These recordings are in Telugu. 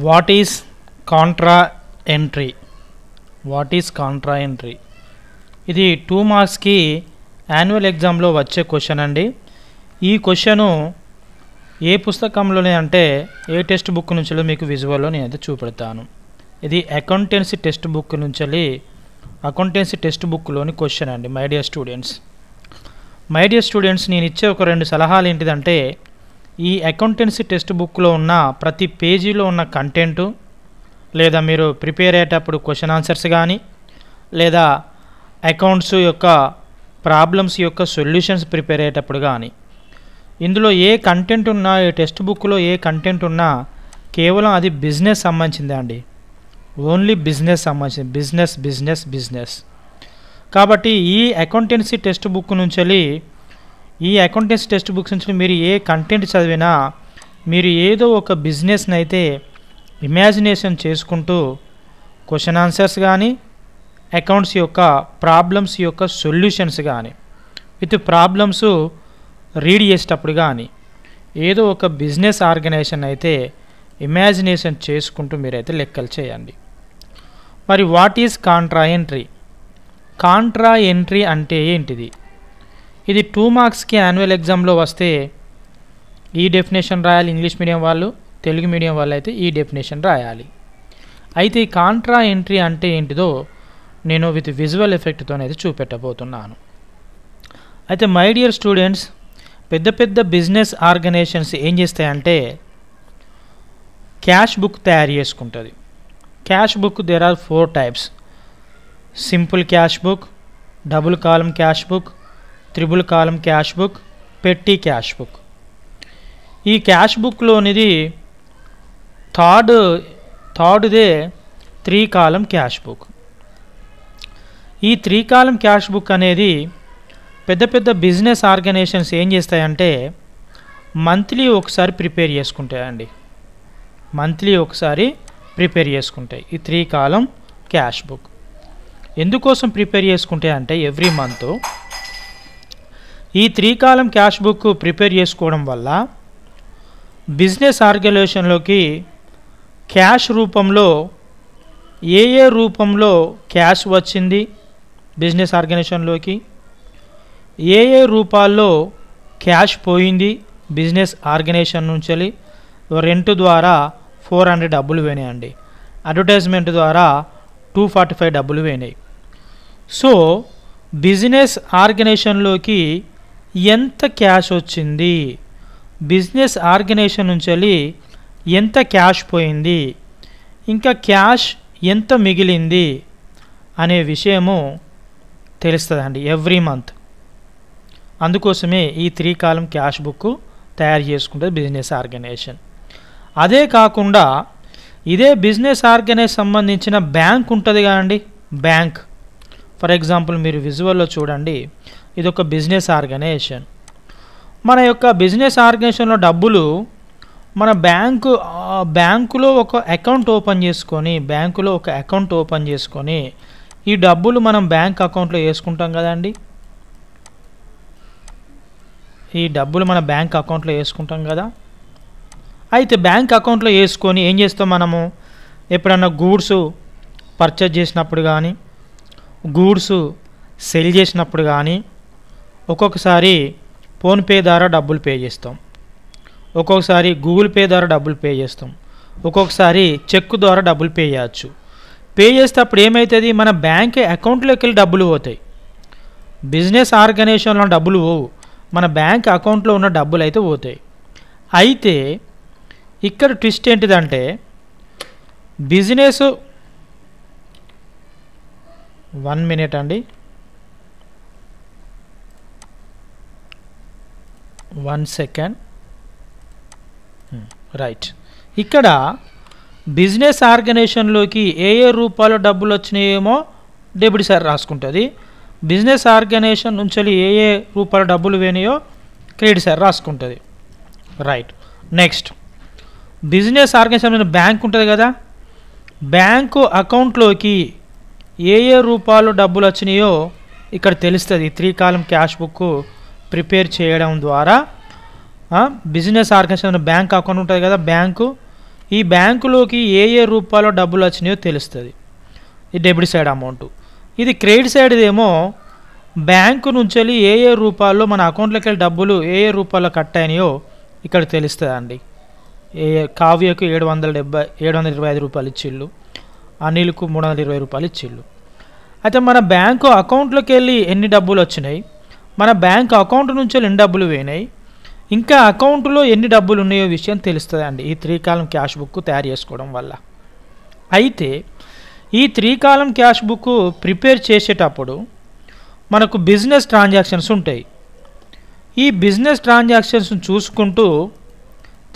What is Contra entry? What is Contra entry? ఇది 2 మార్క్స్కి యాన్యువల్ ఎగ్జామ్లో వచ్చే క్వశ్చన్ అండి. ఈ క్వశ్చను ఏ పుస్తకంలోనే అంటే ఏ టెక్స్ట్ బుక్ నుంచి మీకు విజువల్లో నేనైతే చూపెడతాను. ఇది అకౌంటెన్సీ టెక్స్ట్ బుక్ నుంచి అకౌంటెన్సీ టెక్స్ట్ బుక్లోని క్వశ్చన్ అండి. మై డియర్ స్టూడెంట్స్, నేను ఇచ్చే ఒక 2 సలహాలు ఏంటిదంటే, ఈ అకౌంటెన్సీ టెక్స్ట్ బుక్లో ఉన్న ప్రతి పేజీలో ఉన్న కంటెంటు, లేదా మీరు ప్రిపేర్ అయ్యేటప్పుడు క్వశ్చన్ ఆన్సర్స్ కానీ, లేదా అకౌంట్స్ యొక్క ప్రాబ్లమ్స్ యొక్క సొల్యూషన్స్ ప్రిపేర్ అయ్యేటప్పుడు కానీ, ఇందులో ఏ కంటెంట్ ఉన్నా, ఈ టెక్స్ట్ బుక్లో ఏ కంటెంట్ ఉన్నా కేవలం అది బిజినెస్ సంబంధించిందే అండి. ఓన్లీ బిజినెస్ సంబంధించింది. బిజినెస్. కాబట్టి ఈ అకౌంటెన్సీ టెక్స్ట్ బుక్ నుంచి మీరు ఏ కంటెంట్ చదివినా మీరు ఏదో ఒక బిజినెస్ని అయితే ఇమాజినేషన్ చేసుకుంటూ క్వశ్చన్ ఆన్సర్స్ కానీ, అకౌంట్స్ యొక్క ప్రాబ్లమ్స్ యొక్క సొల్యూషన్స్ కానీ, విత్ ప్రాబ్లమ్స్ రీడ్ చేసేటప్పుడు కానీ ఏదో ఒక బిజినెస్ ఆర్గనైజేషన్ అయితే ఇమాజినేషన్ చేసుకుంటూ మీరైతే లెక్కలు చేయండి. మరి what is Contra entry? Contra entry అంటే ఏంటిది? ఇది 2 మార్క్స్కి యాన్యువల్ ఎగ్జామ్లో వస్తే ఈ డెఫినేషన్ రాయాలి. ఇంగ్లీష్ మీడియం వాళ్ళు, తెలుగు మీడియం వాళ్ళు అయితే ఈ డెఫినేషన్ రాయాలి. అయితే ఈ కాంట్రా ఎంట్రీ అంటే ఏంటిదో నేను విత్ విజువల్ ఎఫెక్ట్తోనైతే చూపెట్టబోతున్నాను. అయితే మై డియర్ స్టూడెంట్స్, పెద్ద బిజినెస్ ఆర్గనైజేషన్స్ ఏం చేస్తాయంటే క్యాష్ బుక్ తయారు చేసుకుంటుంది. Cash book there are 4 types: simple cash book, double column cash book, triple column cash book, పెట్టి క్యాష్ బుక్. ఈ క్యాష్ బుక్లోనిది థర్డ్దే 3 కాలమ్ క్యాష్ బుక్. ఈ 3 కాలమ్ క్యాష్ బుక్ అనేది పెద్ద బిజినెస్ ఆర్గనైజేషన్స్ ఏం చేస్తాయంటే మంత్లీ ఒకసారి ప్రిపేర్ చేసుకుంటాయండి. ఈ 3 కాలమ్ క్యాష్ బుక్ ఎందుకోసం ప్రిపేర్ చేసుకుంటాయి అంటే ఎవ్రీ మంత్ ఈ 3 కాలమ్ క్యాష్ బుక్ ప్రిపేర్ చేసుకోవడం వల్ల బిజినెస్ ఆర్గనైజేషన్లోకి క్యాష్ రూపంలో ఏ రూపంలో క్యాష్ వచ్చింది బిజినెస్ ఆర్గనైజేషన్లోకి, ఏ రూపాల్లో క్యాష్ పోయింది బిజినెస్ ఆర్గనైజేషన్ నుంచి. రెంట్ ద్వారా 400 డబ్బులు పోయినాయండి, అడ్వర్టైజ్మెంట్ ద్వారా 245 డబ్బులు పోయినాయి. సో బిజినెస్ ఆర్గనైజేషన్లోకి ఎంత క్యాష్ వచ్చింది, బిజినెస్ ఆర్గనైజేషన్ నుంచి ఎంత క్యాష్ పోయింది, ఇంకా క్యాష్ ఎంత మిగిలింది అనే విషయము తెలుస్తుందండి ఎవ్రీ మంత్. అందుకోసమే ఈ 3 కాలమ్ క్యాష్ బుక్ తయారు చేసుకుంటుంది బిజినెస్ ఆర్గనైజేషన్. అదే కాకుండా ఇదే బిజినెస్ ఆర్గనైజేషన్ సంబంధించిన బ్యాంక్ ఉంటుంది కదండి. బ్యాంక్ ఫర్ ఎగ్జాంపుల్ మీరు విజువల్లో చూడండి, ఇది ఒక బిజినెస్ ఆర్గనైజేషన్. మన యొక్క బిజినెస్ ఆర్గనైజేషన్లో డబ్బులు మన బ్యాంకులో ఒక అకౌంట్ ఓపెన్ చేసుకొని ఈ డబ్బులు మనం బ్యాంక్ అకౌంట్లో వేసుకుంటాం కదండి. అయితే బ్యాంక్ అకౌంట్లో వేసుకొని ఏం చేస్తాం మనము, ఎప్పుడన్నా గూడ్స్ పర్చేజ్ చేసినప్పుడు కానీ, గూడ్స్ సెల్ చేసినప్పుడు కానీ, ఒక్కొక్కసారి ఫోన్పే ద్వారా డబ్బులు పే చేస్తాం, ఒక్కొక్కసారి గూగుల్ పే ద్వారా డబ్బులు పే చేస్తాం, ఒక్కొక్కసారి చెక్ ద్వారా డబ్బులు పే చేయొచ్చు. పే చేసేటప్పుడు ఏమవుతుంది, మన బ్యాంక్ అకౌంట్లోకి వెళ్ళి డబ్బులు పోతాయి. బిజినెస్ ఆర్గనైజేషన్లో డబ్బులు పోవు, మన బ్యాంక్ అకౌంట్లో ఉన్న డబ్బులు అయితే పోతాయి. అయితే ఇక్కడ ట్విస్ట్ ఏంటిదంటే బిజినెస్ 1 మినిట్ అండి, 1 సెకండ్. రైట్, ఇక్కడ బిజినెస్ ఆర్గనైజేషన్లోకి ఏ రూపాయల డబ్బులు వచ్చినాయేమో డెబిట్ సైడ్ రాసుకుంటుంది. బిజినెస్ ఆర్గనైజేషన్ నుంచి ఏ రూపాయల డబ్బులు పోయినాయో క్రెడిట్ సైడ్ రాసుకుంటుంది. Right, next business organisation bank ఉంటుంది కదా, బ్యాంకు అకౌంట్లోకి ఏ రూపాయలు డబ్బులు వచ్చినాయో ఇక్కడ తెలుస్తుంది. 3 కాలమ్ క్యాష్ బుక్ ప్రిపేర్ చేయడం ద్వారా బిజినెస్ ఆర్గనైజేషన్ బ్యాంక్ అకౌంట్ ఉంటుంది కదా, బ్యాంకు ఈ బ్యాంకులోకి ఏ రూపాల్లో డబ్బులు వచ్చినాయో తెలుస్తుంది. ఈ డెబిట్ సైడ్ అమౌంట్. ఇది క్రెడిట్ సైడ్ ఏమో బ్యాంకు నుంచి ఏ రూపాల్లో మన అకౌంట్లోకి వెళ్ళి డబ్బులు ఏ రూపాల్లో కట్ అయినాయో ఇక్కడ తెలుస్తుంది అండి. కావ్యకు 725 రూపాయలు ఇచ్చిళ్ళు, అనిల్కు 320 రూపాయలు ఇచ్చిళ్ళు. అయితే మన బ్యాంకు అకౌంట్లోకి వెళ్ళి ఎన్ని డబ్బులు వచ్చినాయి, మన బ్యాంక్ అకౌంట్ నుంచి ఎన్ని డబ్బులు పోయినాయి, ఇంకా అకౌంట్లో ఎన్ని డబ్బులు ఉన్నాయో విషయం తెలుస్తుంది అండి ఈ 3 కాలం క్యాష్ బుక్ తయారు చేసుకోవడం వల్ల. అయితే ఈ 3 కాలం క్యాష్ బుక్ ప్రిపేర్ చేసేటప్పుడు మనకు బిజినెస్ ట్రాన్సాక్షన్స్ ఉంటాయి. ఈ బిజినెస్ ట్రాన్సాక్షన్స్ చూసుకుంటూ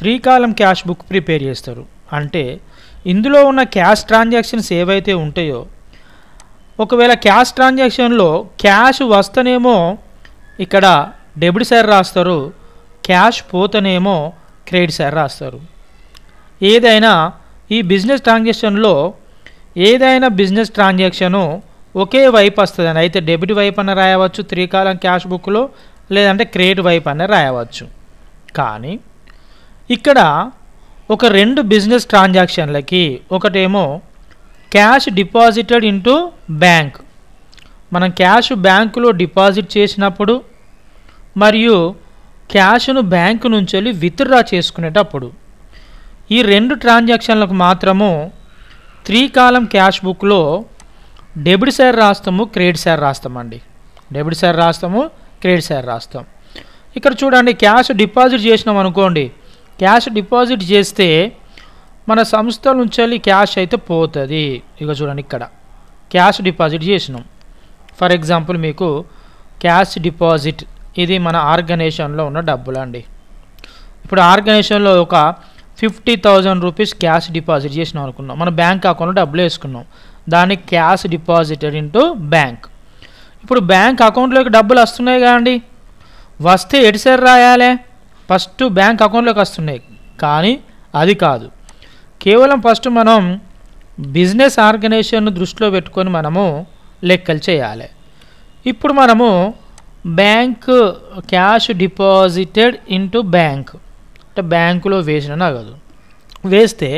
3 కాలం క్యాష్ బుక్ ప్రిపేర్ చేస్తారు. అంటే ఇందులో ఉన్న క్యాష్ ట్రాన్సాక్షన్స్ ఏవైతే ఉంటాయో, ఒకవేళ క్యాష్ ట్రాన్సాక్షన్లో క్యాష్ వస్తేనేమో ఇక్కడ డెబిట్ సైడ్ రాస్తారు, క్యాష్ పోతేనేమో క్రెడిట్ సైడ్ రాస్తారు. ఏదైనా ఈ బిజినెస్ ట్రాన్సాక్షన్లో ఏదైనా బిజినెస్ ట్రాన్సాక్షను ఒకే వైపు వస్తుందని, అయితే డెబిట్ వైపు అన్న రాయవచ్చు 3 కాలం క్యాష్ బుక్లో, లేదంటే క్రెడిట్ వైపు అన్న రాయవచ్చు. కానీ ఇక్కడ ఒక 2 బిజినెస్ ట్రాన్సాక్షన్లకి, ఒకటేమో క్యాష్ డిపాజిటెడ్ ఇంటూ బ్యాంక్, మనం క్యాష్ బ్యాంకులో డిపాజిట్ చేసినప్పుడు, మరియు క్యాష్ను బ్యాంకు నుంచి వెళ్ళి విత్డ్రా చేసుకునేటప్పుడు, ఈ 2 ట్రాన్సాక్షన్లకు మాత్రము 3 కాలం క్యాష్ బుక్లో డెబిట్ సైడ్ రాస్తాము, క్రెడిట్ సైడ్ రాస్తామండి. డెబిట్ సైడ్ రాస్తాము, క్రెడిట్ సైడ్ రాస్తాం. ఇక్కడ చూడండి, క్యాష్ డిపాజిట్ చేసినాం అనుకోండి, క్యాష్ డిపాజిట్ చేస్తే మన సంస్థ నుంచి క్యాష్ అయితే పోతుంది. ఇక చూడండి, ఇక్కడ క్యాష్ డిపాజిట్ చేసినాం. ఫర్ ఎగ్జాంపుల్ మీకు క్యాష్ డిపాజిట్, ఇది మన ఆర్గనైజేషన్లో ఉన్న డబ్బులు అండి. ఇప్పుడు ఆర్గనైజేషన్లో ఒక 50,000 రూపీస్ క్యాష్ డిపాజిట్ చేసినాం అనుకున్నాం, మన బ్యాంక్ అకౌంట్లో డబ్బులు వేసుకున్నాం, దాన్ని క్యాష్ డిపాజిటెడ్ ఇంటూ బ్యాంక్. ఇప్పుడు బ్యాంక్ అకౌంట్లోకి డబ్బులు వస్తున్నాయి కదండి, వస్తే ఎటు సైడ్ రాయాలి, ఫస్ట్ బ్యాంక్ అకౌంట్లోకి వస్తున్నాయి. కానీ అది కాదు, కేవలం ఫస్ట్ మనం బిజినెస్ ఆర్గనైజేషన్ దృష్టిలో పెట్టుకొని మనము లెక్కలు చేయాలి. ఇప్పుడు మనము bank cash deposited into bank అంటే బ్యాంకులో వేసిన నగదు వేస్తే,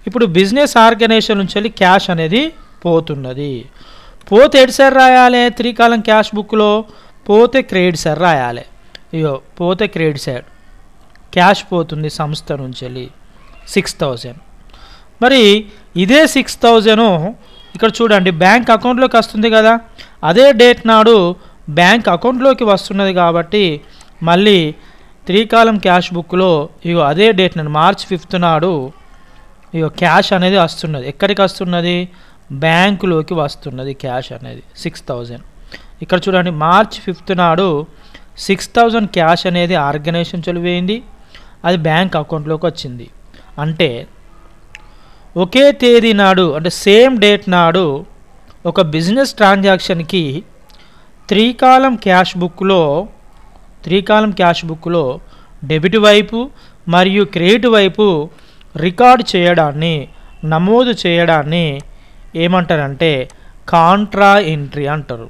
ఇప్పుడు బిజినెస్ ఆర్గనైజేషన్ నుంచి క్యాష్ అనేది పోతున్నది. పోతే ఎటు సైడ్ రాయాలి, 3 కాలం క్యాష్ బుక్లో పోతే క్రెడిట్ సైడ్ రాయాలి. ఇగో పోతే క్రెడిట్ సైడ్ క్యాష్ పోతుంది సంస్థ నుంచి 6,000. మరి ఇదే 6,000 ఇక్కడ చూడండి బ్యాంక్ అకౌంట్లోకి వస్తుంది కదా, అదే డేట్ నాడు బ్యాంక్ అకౌంట్లోకి వస్తున్నది కాబట్టి మళ్ళీ 3 కాలం క్యాష్ బుక్లో ఇగో అదే డేట్ నాడు March 5th నాడు ఇగో క్యాష్ అనేది వస్తున్నది. ఎక్కడికి వస్తున్నది, బ్యాంకులోకి వస్తున్నది క్యాష్ అనేది 6,000. ఇక్కడ చూడండి March 5th నాడు 6,000 క్యాష్ అనేది ఆర్గనైజేషన్ చదివేయింది, అది బ్యాంక్ అకౌంట్లోకి వచ్చింది. అంటే ఒకే తేదీ నాడు, అంటే సేమ్ డేట్ నాడు ఒక బిజినెస్ ట్రాన్సాక్షన్కి 3 కాలం క్యాష్ బుక్లో డెబిట్ వైపు మరియు క్రెడిట్ వైపు రికార్డ్ చేయడాన్ని, నమోదు చేయడాన్ని ఏమంటారంటే కాంట్రా ఎంట్రీ అంటారు.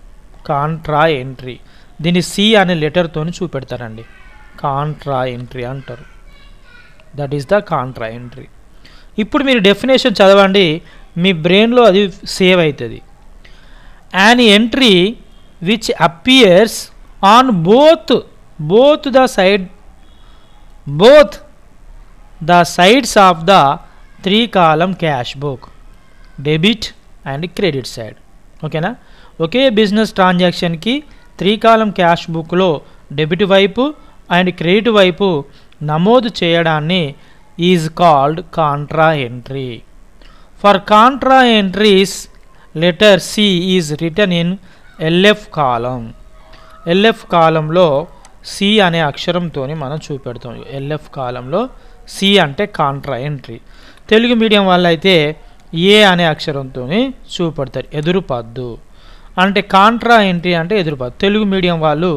కాంట్రా ఎంట్రీ, దీన్ని సి అనే లెటర్తో చూపెడతారండి, కాంట్రా ఎంట్రీ అంటారు. That is the Contra entry. ఇప్పుడు మీరు డెఫినేషన్ చదవండి, మీ బ్రెయిన్లో అది సేవ్ అవుతుంది. An entry which appears on both the sides of the 3 column cash book, debit and credit side. ఓకేనా, ఒకే బిజినెస్ ట్రాన్సాక్షన్కి 3 కాలం క్యాష్ బుక్లో డెబిట్ వైపు అండ్ క్రెడిట్ వైపు నమోదు చేయడాన్ని is called contra entry. For contra entries letter C is written in LF column. LF కాలంలో సి అనే అక్షరంతో మనం చూపెడతాం. ఎల్ఎఫ్ కాలంలో సి అంటే కాంట్రా ఎంట్రీ. తెలుగు మీడియం వాళ్ళు అయితే ఏ అనే అక్షరంతో చూపెడతారు, ఎదురుపద్దు. అంటే కాంట్రా ఎంట్రీ అంటే ఎదురుపద్దు. తెలుగు మీడియం వాళ్ళు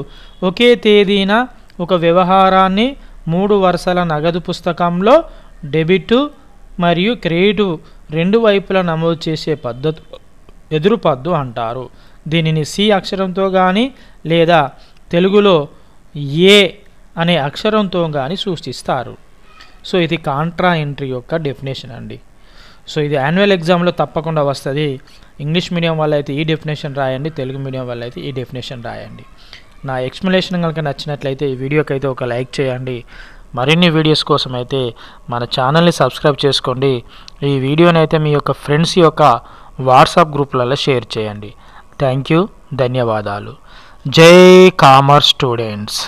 ఒకే తేదీన ఒక వ్యవహారాన్ని 3 వరుసల నగదు పుస్తకంలో డెబిట్ మరియు క్రెడిట్ 2 వైపులా నమోదు చేసే పద్ధతి ఎదురుపద్దు అంటారు. దీనిని సి అక్షరంతో కానీ లేదా తెలుగులో ఏ అనే అక్షరంతో కానీ సూచిస్తారు. సో ఇది కాంట్రా ఎంట్రీ యొక్క డెఫినేషన్ అండి. సో ఇది యాన్యువల్ ఎగ్జామ్లో తప్పకుండా వస్తుంది. ఇంగ్లీష్ మీడియం వాళ్ళు అయితే ఈ డెఫినేషన్ రాయండి, తెలుగు మీడియం వాళ్ళు అయితే ఈ డెఫినేషన్ రాయండి. నా ఎక్స్ప్లెనేషన్ కనుక నచ్చినట్లయితే ఈ వీడియోకి అయితే ఒక లైక్ చేయండి. మరిన్ని వీడియోస్ కోసం అయితే మన ఛానల్ని సబ్స్క్రైబ్ చేసుకోండి. ఈ వీడియోని అయితే మీ యొక్క ఫ్రెండ్స్ యొక్క వాట్సాప్ గ్రూప్లలో షేర్ చేయండి. థ్యాంక్ యూ, ధన్యవాదాలు. జై కామర్స్ స్టూడెంట్స్.